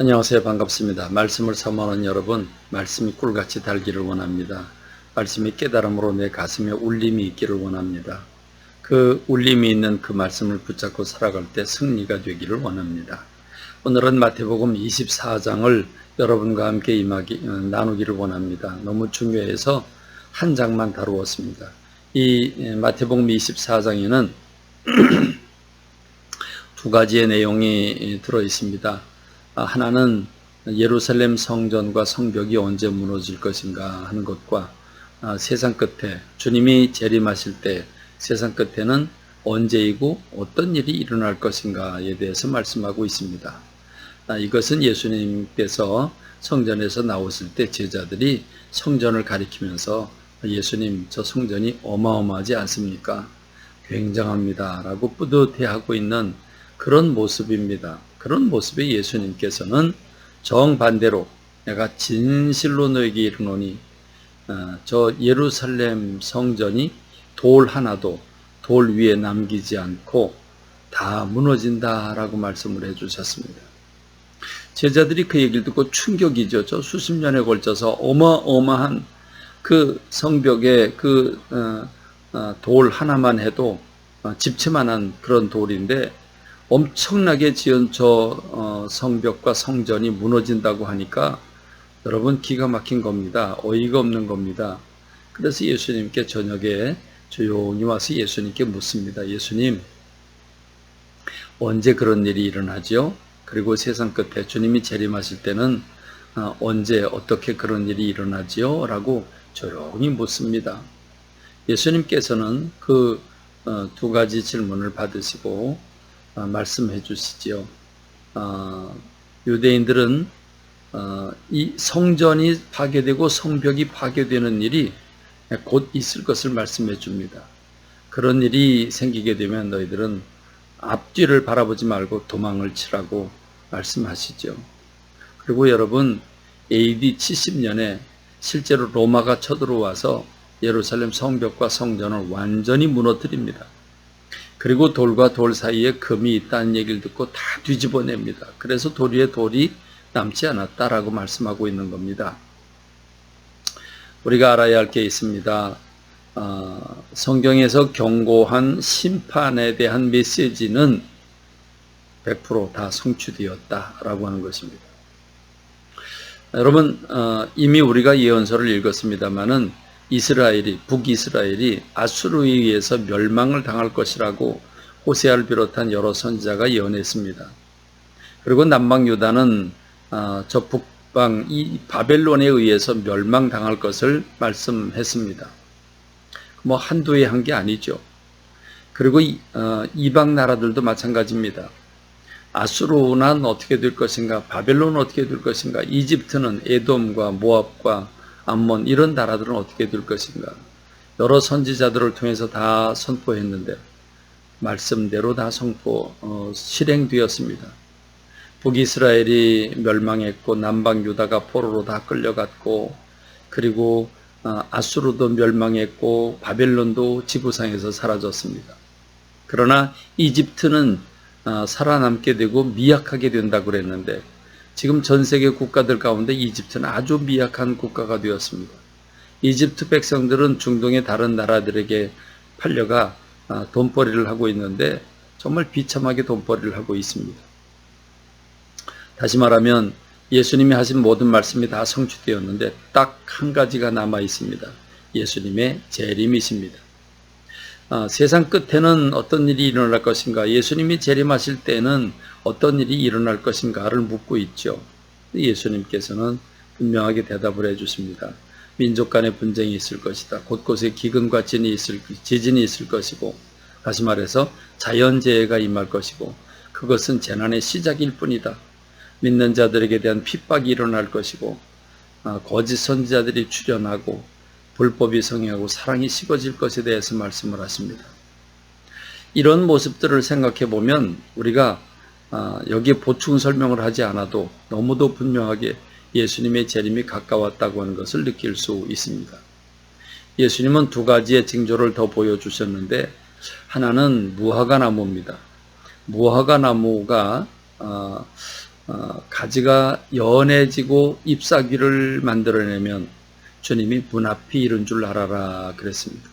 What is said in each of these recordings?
안녕하세요. 반갑습니다. 말씀을 사모하는 여러분, 말씀이 꿀같이 달기를 원합니다. 말씀이 깨달음으로 내 가슴에 울림이 있기를 원합니다. 그 울림이 있는 그 말씀을 붙잡고 살아갈 때 승리가 되기를 원합니다. 오늘은 마태복음 24장을 여러분과 함께 나누기를 원합니다. 너무 중요해서 한 장만 다루었습니다. 이 마태복음 24장에는 두 가지의 내용이 들어 있습니다. 하나는 예루살렘 성전과 성벽이 언제 무너질 것인가 하는 것과 세상 끝에 주님이 재림하실 때 세상 끝에는 언제이고 어떤 일이 일어날 것인가에 대해서 말씀하고 있습니다. 이것은 예수님께서 성전에서 나오실 때 제자들이 성전을 가리키면서 예수님, 저 성전이 어마어마하지 않습니까? 굉장합니다 라고 뿌듯해하고 있는 그런 모습입니다. 그런 모습에 예수님께서는 정반대로 내가 진실로 너에게 이르노니 저 예루살렘 성전이 돌 하나도 돌 위에 남기지 않고 다 무너진다 라고 말씀을 해주셨습니다. 제자들이 그 얘기를 듣고 충격이죠. 저 수십 년에 걸쳐서 어마어마한 그 성벽에 그 돌 하나만 해도 집채만한 그런 돌인데 엄청나게 지은 저 성벽과 성전이 무너진다고 하니까 여러분 기가 막힌 겁니다. 어이가 없는 겁니다. 그래서 예수님께 저녁에 조용히 와서 예수님께 묻습니다. 예수님, 언제 그런 일이 일어나죠? 그리고 세상 끝에 주님이 재림하실 때는 언제 어떻게 그런 일이 일어나지요? 라고 조용히 묻습니다. 예수님께서는 그 두 가지 질문을 받으시고 말씀해 주시지요. 유대인들은 이 성전이 파괴되고 성벽이 파괴되는 일이 곧 있을 것을 말씀해 줍니다. 그런 일이 생기게 되면 너희들은 앞뒤를 바라보지 말고 도망을 치라고 말씀하시죠. 그리고 여러분, AD 70년에 실제로 로마가 쳐들어와서 예루살렘 성벽과 성전을 완전히 무너뜨립니다. 그리고 돌과 돌 사이에 금이 있다는 얘기를 듣고 다 뒤집어냅니다. 그래서 돌 위에 돌이 남지 않았다라고 말씀하고 있는 겁니다. 우리가 알아야 할 게 있습니다. 성경에서 경고한 심판에 대한 메시지는 100% 다 성취되었다라고 하는 것입니다. 여러분, 이미 우리가 예언서를 읽었습니다마는 북이스라엘이 아수르에 의해서 멸망을 당할 것이라고 호세아를 비롯한 여러 선지자가 예언했습니다. 그리고 남방 유다는 저 북방 이 바벨론에 의해서 멸망당할 것을 말씀했습니다. 뭐 한두 해 한 게 아니죠. 그리고 이방 나라들도 마찬가지입니다. 아수르는 어떻게 될 것인가, 바벨론은 어떻게 될 것인가, 이집트는 에돔과 모압과 암몬 이런 나라들은 어떻게 될 것인가, 여러 선지자들을 통해서 다 선포했는데 말씀대로 다 실행되었습니다. 북이스라엘이 멸망했고 남방 유다가 포로로 다 끌려갔고 그리고 아수르도 멸망했고 바벨론도 지구상에서 사라졌습니다. 그러나 이집트는 살아남게 되고 미약하게 된다고 그랬는데 지금 전 세계 국가들 가운데 이집트는 아주 미약한 국가가 되었습니다. 이집트 백성들은 중동의 다른 나라들에게 팔려가 돈벌이를 하고 있는데 정말 비참하게 돈벌이를 하고 있습니다. 다시 말하면 예수님이 하신 모든 말씀이 다 성취되었는데 딱 한 가지가 남아 있습니다. 예수님의 재림이십니다. 세상 끝에는 어떤 일이 일어날 것인가, 예수님이 재림하실 때는 어떤 일이 일어날 것인가를 묻고 있죠. 예수님께서는 분명하게 대답을 해주십니다. 민족 간의 분쟁이 있을 것이다. 곳곳에 기근과 지진이 있을 것이고, 다시 말해서 자연재해가 임할 것이고, 그것은 재난의 시작일 뿐이다. 믿는 자들에게 대한 핍박이 일어날 것이고, 거짓 선지자들이 출현하고 불법이 성행하고 사랑이 식어질 것에 대해서 말씀을 하십니다. 이런 모습들을 생각해 보면 우리가 여기에 보충 설명을 하지 않아도 너무도 분명하게 예수님의 재림이 가까웠다고 하는 것을 느낄 수 있습니다. 예수님은 두 가지의 징조를 더 보여주셨는데 하나는 무화과 나무입니다. 무화과 나무가 가지가 연해지고 잎사귀를 만들어내면 주님이 문 앞이 이른 줄 알아라 그랬습니다.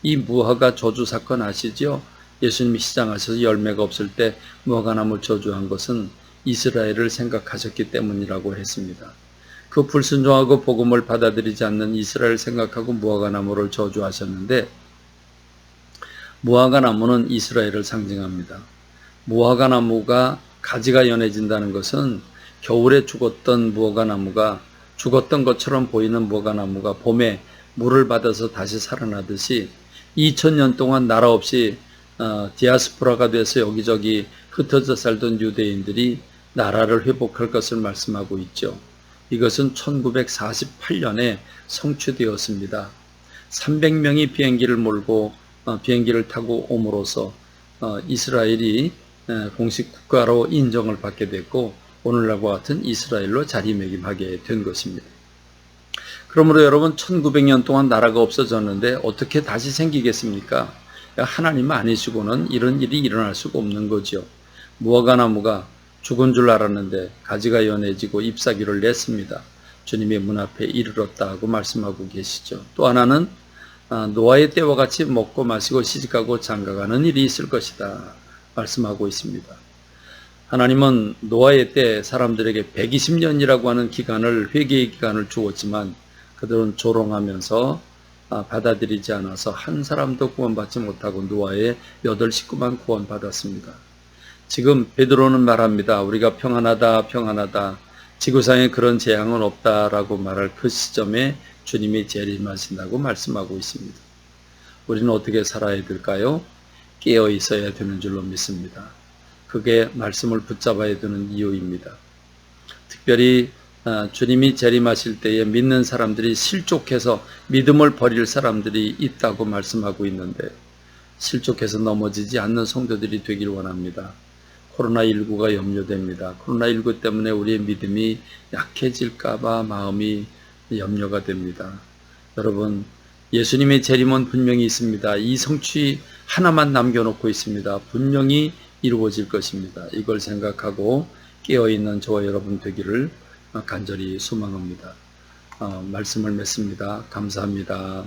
이 무화과 저주 사건 아시죠? 예수님이 시장하셔서 열매가 없을 때 무화과나무 저주한 것은 이스라엘을 생각하셨기 때문이라고 했습니다. 그 불순종하고 복음을 받아들이지 않는 이스라엘 생각하고 무화과나무를 저주하셨는데, 무화과나무는 이스라엘을 상징합니다. 무화과나무가 가지가 연해진다는 것은 겨울에 죽었던 무화과나무가, 죽었던 것처럼 보이는 무화과나무가 봄에 물을 받아서 다시 살아나듯이 2000년 동안 나라 없이 디아스포라가 돼서 여기저기 흩어져 살던 유대인들이 나라를 회복할 것을 말씀하고 있죠. 이것은 1948년에 성취되었습니다. 300명이 비행기를 몰고 비행기를 타고 옴으로써 이스라엘이 공식 국가로 인정을 받게 됐고, 오늘날과 같은 이스라엘로 자리매김하게 된 것입니다. 그러므로 여러분, 1900년 동안 나라가 없어졌는데 어떻게 다시 생기겠습니까? 하나님 아니시고는 이런 일이 일어날 수가 없는 거죠. 무화과나무가 죽은 줄 알았는데 가지가 연해지고 잎사귀를 냈습니다. 주님의 문 앞에 이르렀다고 말씀하고 계시죠. 또 하나는 노아의 때와 같이 먹고 마시고 시집가고 장가가는 일이 있을 것이다 말씀하고 있습니다. 하나님은 노아의 때 사람들에게 120년이라고 하는 기간을, 회개의 기간을 주었지만 그들은 조롱하면서 받아들이지 않아서 한 사람도 구원받지 못하고 노아의 8 식구만 구원받았습니다. 지금 베드로는 말합니다. 우리가 평안하다, 평안하다. 지구상에 그런 재앙은 없다라고 말할 그 시점에 주님이 재림하신다고 말씀하고 있습니다. 우리는 어떻게 살아야 될까요? 깨어 있어야 되는 줄로 믿습니다. 그게 말씀을 붙잡아야 되는 이유입니다. 특별히 주님이 재림하실 때에 믿는 사람들이 실족해서 믿음을 버릴 사람들이 있다고 말씀하고 있는데, 실족해서 넘어지지 않는 성도들이 되길 원합니다. 코로나19가 염려됩니다. 코로나19 때문에 우리의 믿음이 약해질까봐 마음이 염려가 됩니다. 여러분, 예수님의 재림은 분명히 있습니다. 이 성취 하나만 남겨놓고 있습니다. 분명히 이루어질 것입니다. 이걸 생각하고 깨어있는 저와 여러분 되기를 간절히 소망합니다. 말씀을 맺습니다. 감사합니다.